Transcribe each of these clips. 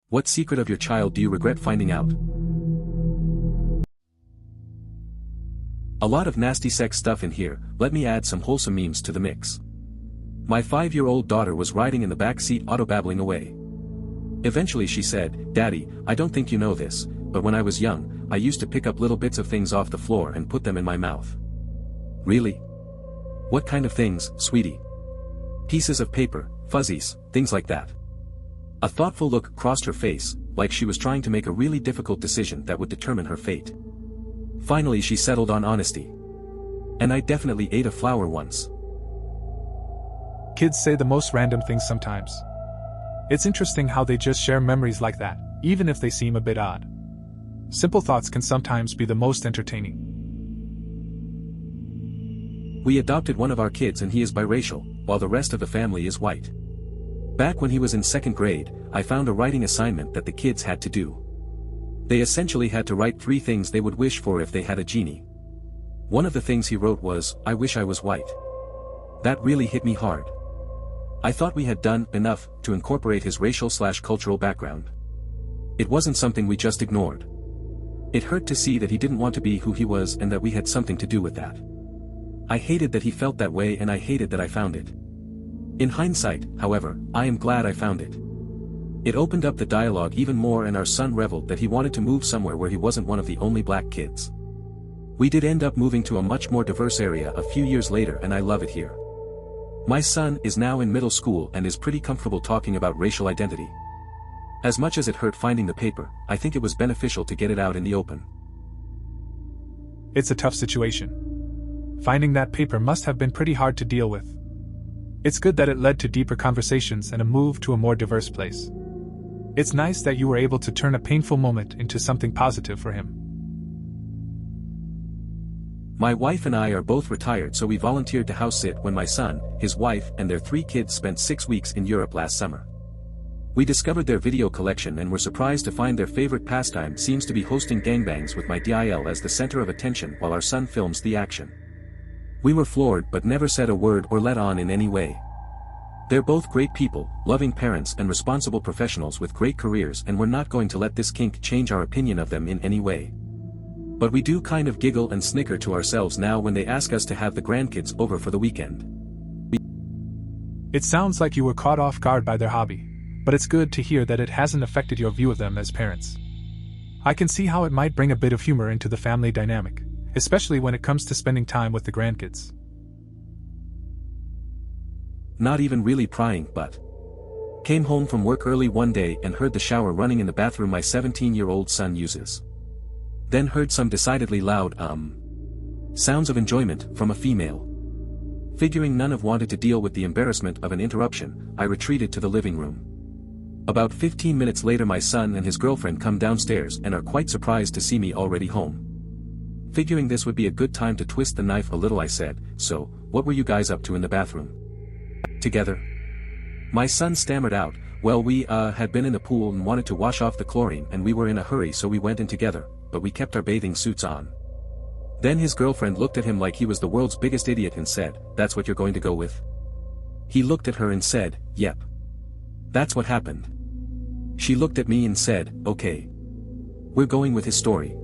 What secret of your child do you regret finding out? A lot of nasty sex stuff in here, let me add some wholesome memes to the mix. My 5-year-old daughter was riding in the back seat auto-babbling away. Eventually she said, "Daddy, I don't think you know this, but when I was young, I used to pick up little bits of things off the floor and put them in my mouth." Really? What kind of things, sweetie? Pieces of paper, fuzzies, things like that. A thoughtful look crossed her face, like she was trying to make a really difficult decision that would determine her fate. Finally she settled on honesty. "And I definitely ate a flower once." Kids say the most random things sometimes. It's interesting how they just share memories like that, even if they seem a bit odd. Simple thoughts can sometimes be the most entertaining. We adopted one of our kids and he is biracial, while the rest of the family is white. Back when he was in 2nd grade, I found a writing assignment that the kids had to do. They essentially had to write 3 things they would wish for if they had a genie. One of the things he wrote was, "I wish I was white." That really hit me hard. I thought we had done enough to incorporate his racial/cultural background. It wasn't something we just ignored. It hurt to see that he didn't want to be who he was and that we had something to do with that. I hated that he felt that way and I hated that I found it. In hindsight, however, I am glad I found it. It opened up the dialogue even more and our son reveled that he wanted to move somewhere where he wasn't one of the only black kids. We did end up moving to a much more diverse area a few years later and I love it here. My son is now in middle school and is pretty comfortable talking about racial identity. As much as it hurt finding the paper, I think it was beneficial to get it out in the open. It's a tough situation. Finding that paper must have been pretty hard to deal with. It's good that it led to deeper conversations and a move to a more diverse place. It's nice that you were able to turn a painful moment into something positive for him. My wife and I are both retired, so we volunteered to house sit when my son, his wife and their 3 kids spent 6 weeks in Europe last summer. We discovered their video collection and were surprised to find their favorite pastime seems to be hosting gangbangs with my DIL as the center of attention while our son films the action. We were floored but never said a word or let on in any way. They're both great people, loving parents and responsible professionals with great careers, and we're not going to let this kink change our opinion of them in any way. But we do kind of giggle and snicker to ourselves now when they ask us to have the grandkids over for the weekend. It sounds like you were caught off guard by their hobby, but it's good to hear that it hasn't affected your view of them as parents. I can see how it might bring a bit of humor into the family dynamic, especially when it comes to spending time with the grandkids. Not even really prying, but came home from work early one day and heard the shower running in the bathroom my 17-year-old son uses. Then heard some decidedly loud sounds of enjoyment from a female. Figuring none of wanted to deal with the embarrassment of an interruption, I retreated to the living room. About 15 minutes later my son and his girlfriend come downstairs and are quite surprised to see me already home. Figuring this would be a good time to twist the knife a little, I said, "So, what were you guys up to in the bathroom?" "Together?" My son stammered out, "Well, we had been in the pool and wanted to wash off the chlorine and we were in a hurry so we went in together, but we kept our bathing suits on." Then his girlfriend looked at him like he was the world's biggest idiot and said, "That's what you're going to go with?" He looked at her and said, "Yep. That's what happened." She looked at me and said, "Okay. We're going with his story."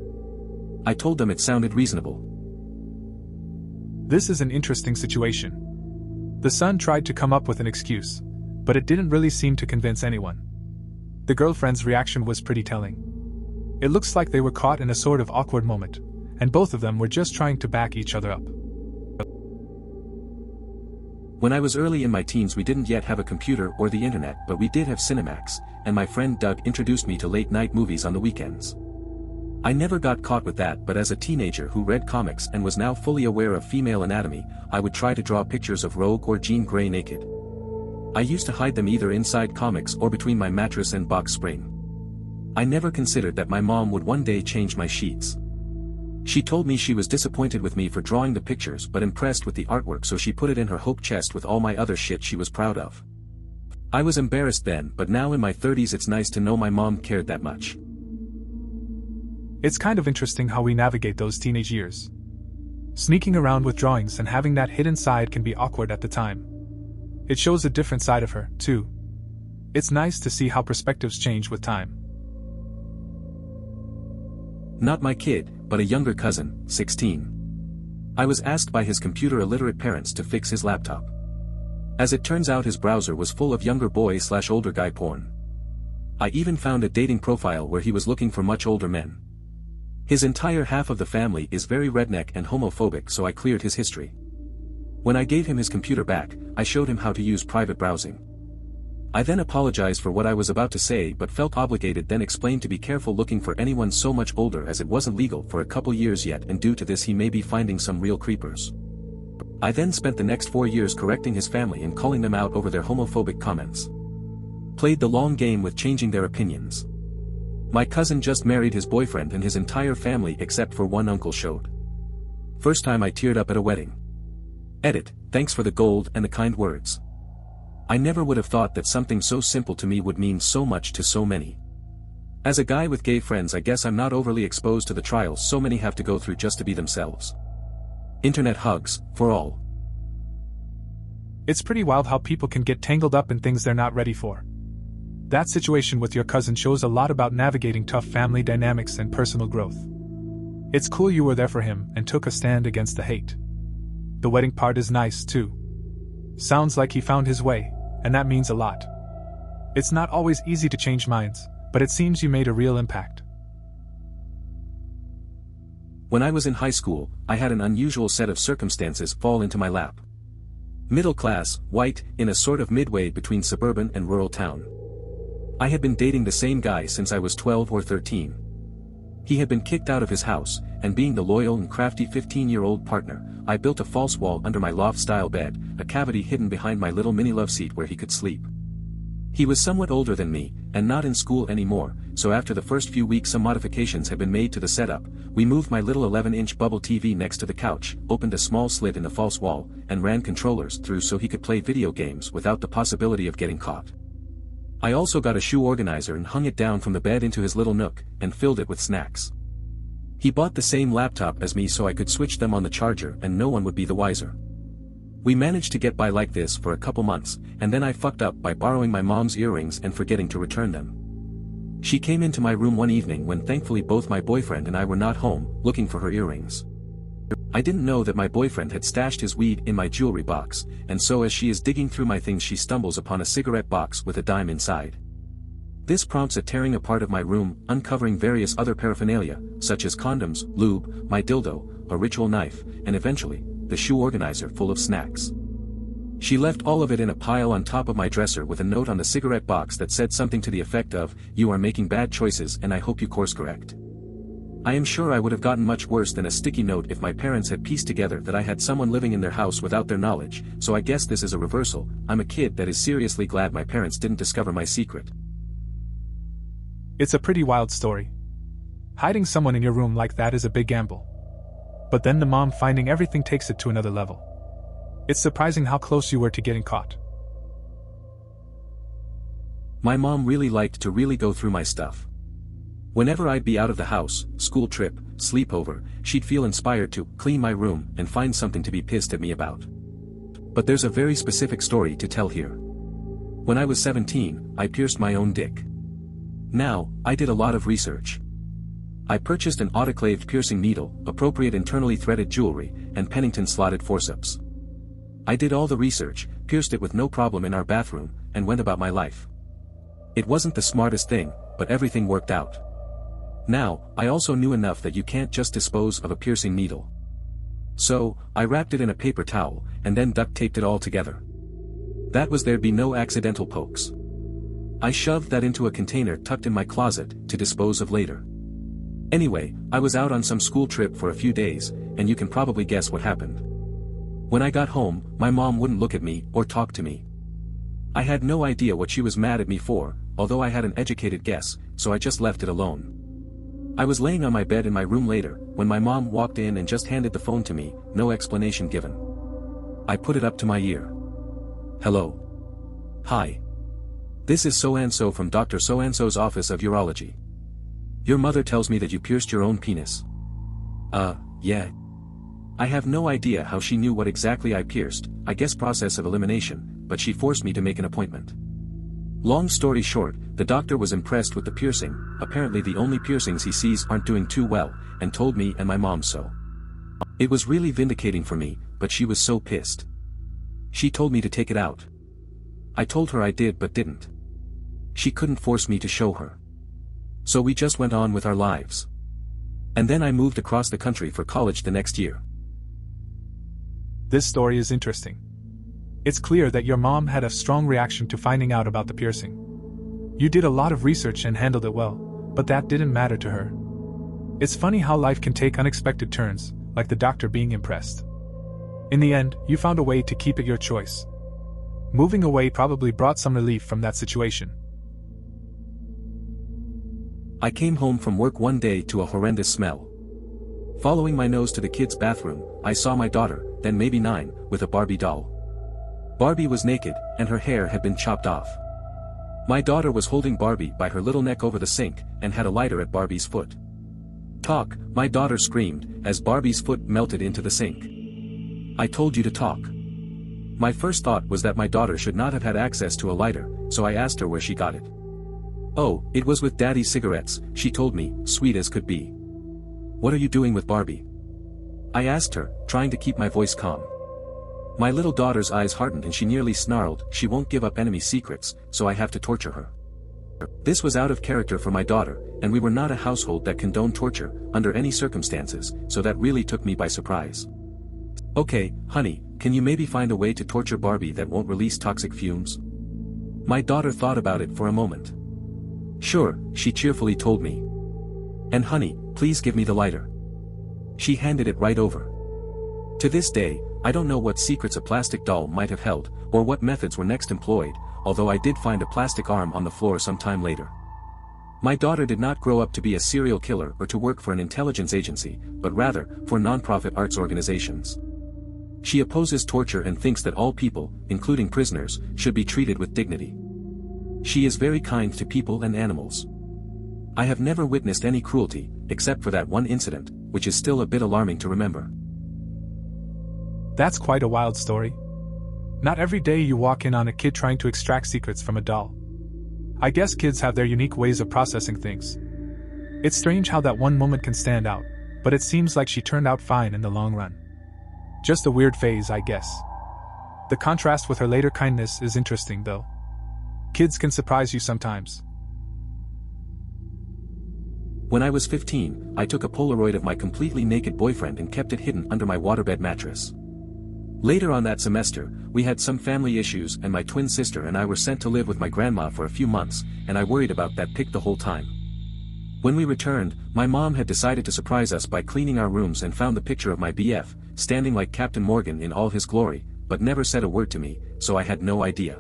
I told them it sounded reasonable. This is an interesting situation. The son tried to come up with an excuse, but it didn't really seem to convince anyone. The girlfriend's reaction was pretty telling. It looks like they were caught in a sort of awkward moment, and both of them were just trying to back each other up. When I was early in my teens we didn't yet have a computer or the internet, but we did have Cinemax, and my friend Doug introduced me to late-night movies on the weekends. I never got caught with that, but as a teenager who read comics and was now fully aware of female anatomy, I would try to draw pictures of Rogue or Jean Grey naked. I used to hide them either inside comics or between my mattress and box spring. I never considered that my mom would one day change my sheets. She told me she was disappointed with me for drawing the pictures but impressed with the artwork, so she put it in her hope chest with all my other shit she was proud of. I was embarrassed then, but now in my 30s it's nice to know my mom cared that much. It's kind of interesting how we navigate those teenage years. Sneaking around with drawings and having that hidden side can be awkward at the time. It shows a different side of her, too. It's nice to see how perspectives change with time. Not my kid, but a younger cousin, 16. I was asked by his computer-illiterate parents to fix his laptop. As it turns out, his browser was full of younger boy/older guy porn. I even found a dating profile where he was looking for much older men. His entire half of the family is very redneck and homophobic, so I cleared his history. When I gave him his computer back, I showed him how to use private browsing. I then apologized for what I was about to say but felt obligated, then explained to be careful looking for anyone so much older as it wasn't legal for a couple years yet, and due to this he may be finding some real creepers. I then spent the next 4 years correcting his family and calling them out over their homophobic comments. Played the long game with changing their opinions. My cousin just married his boyfriend and his entire family except for one uncle showed. First time I teared up at a wedding. Edit, thanks for the gold and the kind words. I never would have thought that something so simple to me would mean so much to so many. As a guy with gay friends, I guess I'm not overly exposed to the trials so many have to go through just to be themselves. Internet hugs, for all. It's pretty wild how people can get tangled up in things they're not ready for. That situation with your cousin shows a lot about navigating tough family dynamics and personal growth. It's cool you were there for him and took a stand against the hate. The wedding part is nice too. Sounds like he found his way, and that means a lot. It's not always easy to change minds, but it seems you made a real impact. When I was in high school, I had an unusual set of circumstances fall into my lap. Middle class, white, in a sort of midway between suburban and rural town. I had been dating the same guy since I was 12 or 13. He had been kicked out of his house, and being the loyal and crafty 15-year-old partner, I built a false wall under my loft-style bed, a cavity hidden behind my little mini love seat where he could sleep. He was somewhat older than me, and not in school anymore, so after the first few weeks some modifications had been made to the setup. We moved my little 11-inch bubble TV next to the couch, opened a small slit in the false wall, and ran controllers through so he could play video games without the possibility of getting caught. I also got a shoe organizer and hung it down from the bed into his little nook, and filled it with snacks. He bought the same laptop as me so I could switch them on the charger and no one would be the wiser. We managed to get by like this for a couple months, and then I fucked up by borrowing my mom's earrings and forgetting to return them. She came into my room one evening when thankfully both my boyfriend and I were not home, looking for her earrings. I didn't know that my boyfriend had stashed his weed in my jewelry box, and so as she is digging through my things she stumbles upon a cigarette box with a dime inside. This prompts a tearing apart of my room, uncovering various other paraphernalia, such as condoms, lube, my dildo, a ritual knife, and eventually, the shoe organizer full of snacks. She left all of it in a pile on top of my dresser with a note on the cigarette box that said something to the effect of, "You are making bad choices and I hope you course correct." I am sure I would have gotten much worse than a sticky note if my parents had pieced together that I had someone living in their house without their knowledge, so I guess this is a reversal. I'm a kid that is seriously glad my parents didn't discover my secret. It's a pretty wild story. Hiding someone in your room like that is a big gamble. But then the mom finding everything takes it to another level. It's surprising how close you were to getting caught. My mom really liked to really go through my stuff. Whenever I'd be out of the house, school trip, sleepover, she'd feel inspired to clean my room and find something to be pissed at me about. But there's a very specific story to tell here. When I was 17, I pierced my own dick. Now, I did a lot of research. I purchased an autoclaved piercing needle, appropriate internally threaded jewelry, and Pennington slotted forceps. I did all the research, pierced it with no problem in our bathroom, and went about my life. It wasn't the smartest thing, but everything worked out. Now, I also knew enough that you can't just dispose of a piercing needle. So, I wrapped it in a paper towel, and then duct taped it all together. That was there'd be no accidental pokes. I shoved that into a container tucked in my closet, to dispose of later. Anyway, I was out on some school trip for a few days, and you can probably guess what happened. When I got home, my mom wouldn't look at me, or talk to me. I had no idea what she was mad at me for, although I had an educated guess, so I just left it alone. I was laying on my bed in my room later, when my mom walked in and just handed the phone to me, no explanation given. I put it up to my ear. "Hello. Hi. This is so-and-so from Dr. So-and-so's office of urology. Your mother tells me that you pierced your own penis." Yeah. I have no idea how she knew what exactly I pierced, I guess process of elimination, but she forced me to make an appointment. Long story short, the doctor was impressed with the piercing, apparently the only piercings he sees aren't doing too well, and told me and my mom so. It was really vindicating for me, but she was so pissed. She told me to take it out. I told her I did but didn't. She couldn't force me to show her. So we just went on with our lives. And then I moved across the country for college the next year. This story is interesting. It's clear that your mom had a strong reaction to finding out about the piercing. You did a lot of research and handled it well, but that didn't matter to her. It's funny how life can take unexpected turns, like the doctor being impressed. In the end, you found a way to keep it your choice. Moving away probably brought some relief from that situation. I came home from work one day to a horrendous smell. Following my nose to the kids' bathroom, I saw my daughter, then maybe 9, with a Barbie doll. Barbie was naked, and her hair had been chopped off. My daughter was holding Barbie by her little neck over the sink, and had a lighter at Barbie's foot. "Talk," my daughter screamed, as Barbie's foot melted into the sink. "I told you to talk." My first thought was that my daughter should not have had access to a lighter, so I asked her where she got it. "Oh, it was with Daddy's cigarettes," she told me, sweet as could be. "What are you doing with Barbie?" I asked her, trying to keep my voice calm. My little daughter's eyes hardened and she nearly snarled, "She won't give up enemy secrets, so I have to torture her." This was out of character for my daughter, and we were not a household that condoned torture, under any circumstances, so that really took me by surprise. "Okay, honey, can you maybe find a way to torture Barbie that won't release toxic fumes?" My daughter thought about it for a moment. "Sure," she cheerfully told me. "And honey, please give me the lighter." She handed it right over. To this day, I don't know what secrets a plastic doll might have held, or what methods were next employed, although I did find a plastic arm on the floor some time later. My daughter did not grow up to be a serial killer or to work for an intelligence agency, but rather, for non-profit arts organizations. She opposes torture and thinks that all people, including prisoners, should be treated with dignity. She is very kind to people and animals. I have never witnessed any cruelty, except for that one incident, which is still a bit alarming to remember. That's quite a wild story. Not every day you walk in on a kid trying to extract secrets from a doll. I guess kids have their unique ways of processing things. It's strange how that one moment can stand out, but it seems like she turned out fine in the long run. Just a weird phase, I guess. The contrast with her later kindness is interesting, though. Kids can surprise you sometimes. When I was 15, I took a Polaroid of my completely naked boyfriend and kept it hidden under my waterbed mattress. Later on that semester, we had some family issues and my twin sister and I were sent to live with my grandma for a few months, and I worried about that pic the whole time. When we returned, my mom had decided to surprise us by cleaning our rooms and found the picture of my BF, standing like Captain Morgan in all his glory, but never said a word to me, so I had no idea.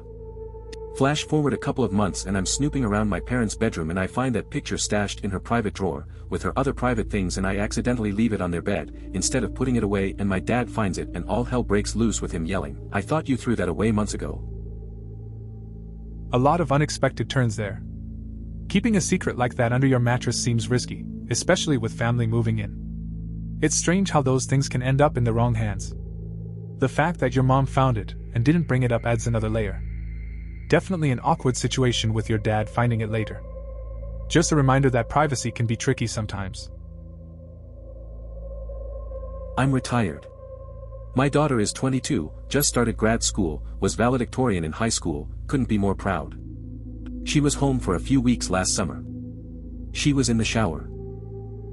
Flash forward a couple of months and I'm snooping around my parents' bedroom and I find that picture stashed in her private drawer, with her other private things, and I accidentally leave it on their bed, instead of putting it away, and my dad finds it and all hell breaks loose with him yelling, "I thought you threw that away months ago." A lot of unexpected turns there. Keeping a secret like that under your mattress seems risky, especially with family moving in. It's strange how those things can end up in the wrong hands. The fact that your mom found it and didn't bring it up adds another layer. Definitely an awkward situation with your dad finding it later. Just a reminder that privacy can be tricky sometimes. I'm retired. My daughter is 22, just started grad school, was valedictorian in high school, couldn't be more proud. She was home for a few weeks last summer. She was in the shower.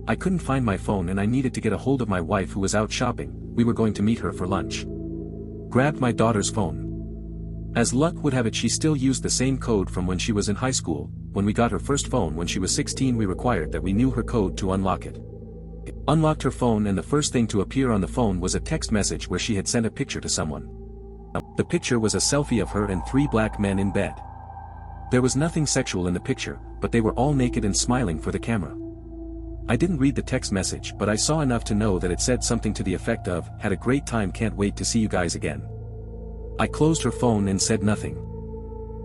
I couldn't find my phone and I needed to get a hold of my wife who was out shopping. We were going to meet her for lunch. Grabbed my daughter's phone. As luck would have it, she still used the same code from when she was in high school. When we got her first phone when she was 16, we required that we knew her code to unlock it. Unlocked her phone and the first thing to appear on the phone was a text message where she had sent a picture to someone. The picture was a selfie of her and 3 black men in bed. There was nothing sexual in the picture, but they were all naked and smiling for the camera. I didn't read the text message, but I saw enough to know that it said something to the effect of, "Had a great time, can't wait to see you guys again." I closed her phone and said nothing.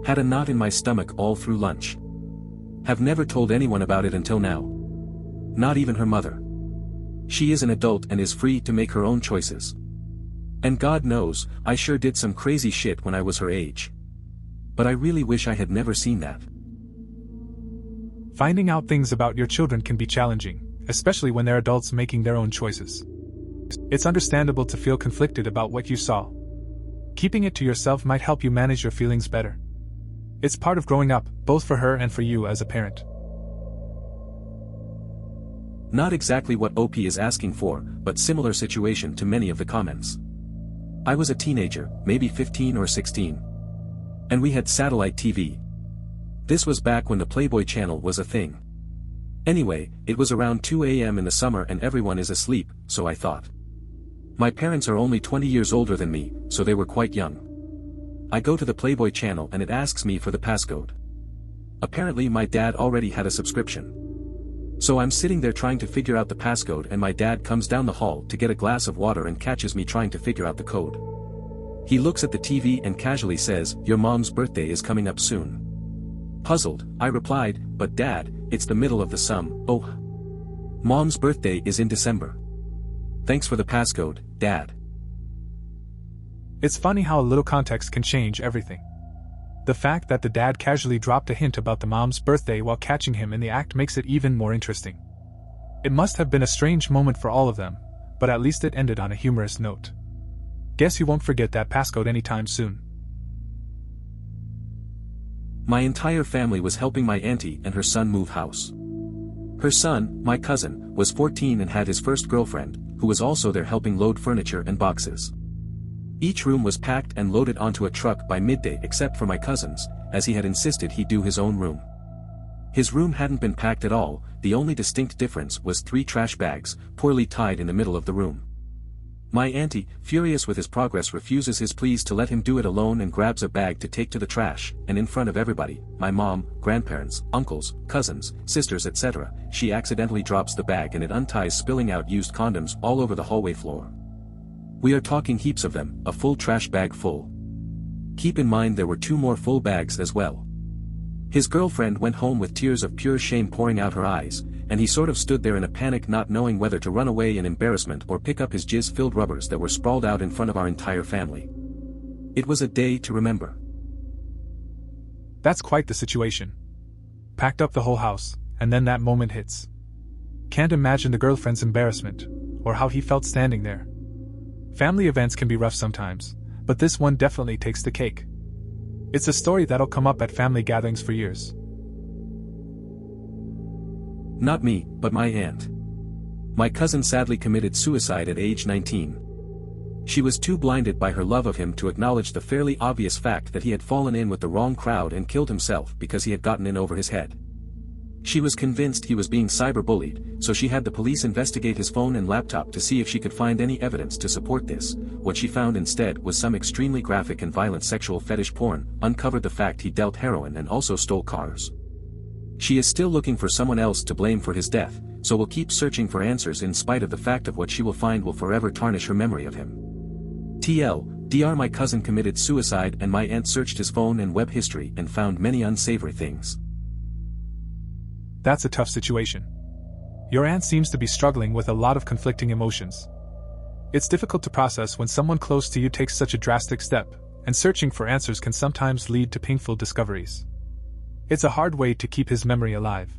Had a knot in my stomach all through lunch. Have never told anyone about it until now. Not even her mother. She is an adult and is free to make her own choices. And God knows, I sure did some crazy shit when I was her age. But I really wish I had never seen that. Finding out things about your children can be challenging, especially when they're adults making their own choices. It's understandable to feel conflicted about what you saw. Keeping it to yourself might help you manage your feelings better. It's part of growing up, both for her and for you as a parent. Not exactly what OP is asking for, but similar situation to many of the comments. I was a teenager, maybe 15 or 16. And we had satellite TV. This was back when the Playboy channel was a thing. Anyway, it was around 2 a.m. in the summer and everyone is asleep, so I thought. My parents are only 20 years older than me, so they were quite young. I go to the Playboy channel and it asks me for the passcode. Apparently my dad already had a subscription. So I'm sitting there trying to figure out the passcode and my dad comes down the hall to get a glass of water and catches me trying to figure out the code. He looks at the TV and casually says, "Your mom's birthday is coming up soon." Puzzled, I replied, "But Dad, it's the middle of the summer." "Oh. Mom's birthday is in December. Thanks for the passcode, Dad." It's funny how a little context can change everything. The fact that the dad casually dropped a hint about the mom's birthday while catching him in the act makes it even more interesting. It must have been a strange moment for all of them, but at least it ended on a humorous note. Guess you won't forget that passcode anytime soon. My entire family was helping my auntie and her son move house. Her son, my cousin, was 14 and had his first girlfriend, who was also there helping load furniture and boxes. Each room was packed and loaded onto a truck by midday except for my cousin's, as he had insisted he do his own room. His room hadn't been packed at all, the only distinct difference was 3 trash bags, poorly tied in the middle of the room. My auntie, furious with his progress, refuses his pleas to let him do it alone and grabs a bag to take to the trash, and in front of everybody, my mom, grandparents, uncles, cousins, sisters etc., she accidentally drops the bag and it unties, spilling out used condoms all over the hallway floor. We are talking heaps of them, a full trash bag full. Keep in mind there were 2 more full bags as well. His girlfriend went home with tears of pure shame pouring out her eyes, and he sort of stood there in a panic, not knowing whether to run away in embarrassment or pick up his jizz-filled rubbers that were sprawled out in front of our entire family. It was a day to remember. That's quite the situation. Packed up the whole house, and then that moment hits. Can't imagine the girlfriend's embarrassment, or how he felt standing there. Family events can be rough sometimes, but this one definitely takes the cake. It's a story that'll come up at family gatherings for years. Not me, but my aunt. My cousin sadly committed suicide at age 19. She was too blinded by her love of him to acknowledge the fairly obvious fact that he had fallen in with the wrong crowd and killed himself because he had gotten in over his head. She was convinced he was being cyberbullied, so she had the police investigate his phone and laptop to see if she could find any evidence to support this. What she found instead was some extremely graphic and violent sexual fetish porn, uncovered the fact he dealt heroin and also stole cars. She is still looking for someone else to blame for his death, so will keep searching for answers in spite of the fact of what she will find will forever tarnish her memory of him. TLDR, my cousin committed suicide and my aunt searched his phone and web history and found many unsavory things. That's a tough situation. Your aunt seems to be struggling with a lot of conflicting emotions. It's difficult to process when someone close to you takes such a drastic step, and searching for answers can sometimes lead to painful discoveries. It's a hard way to keep his memory alive.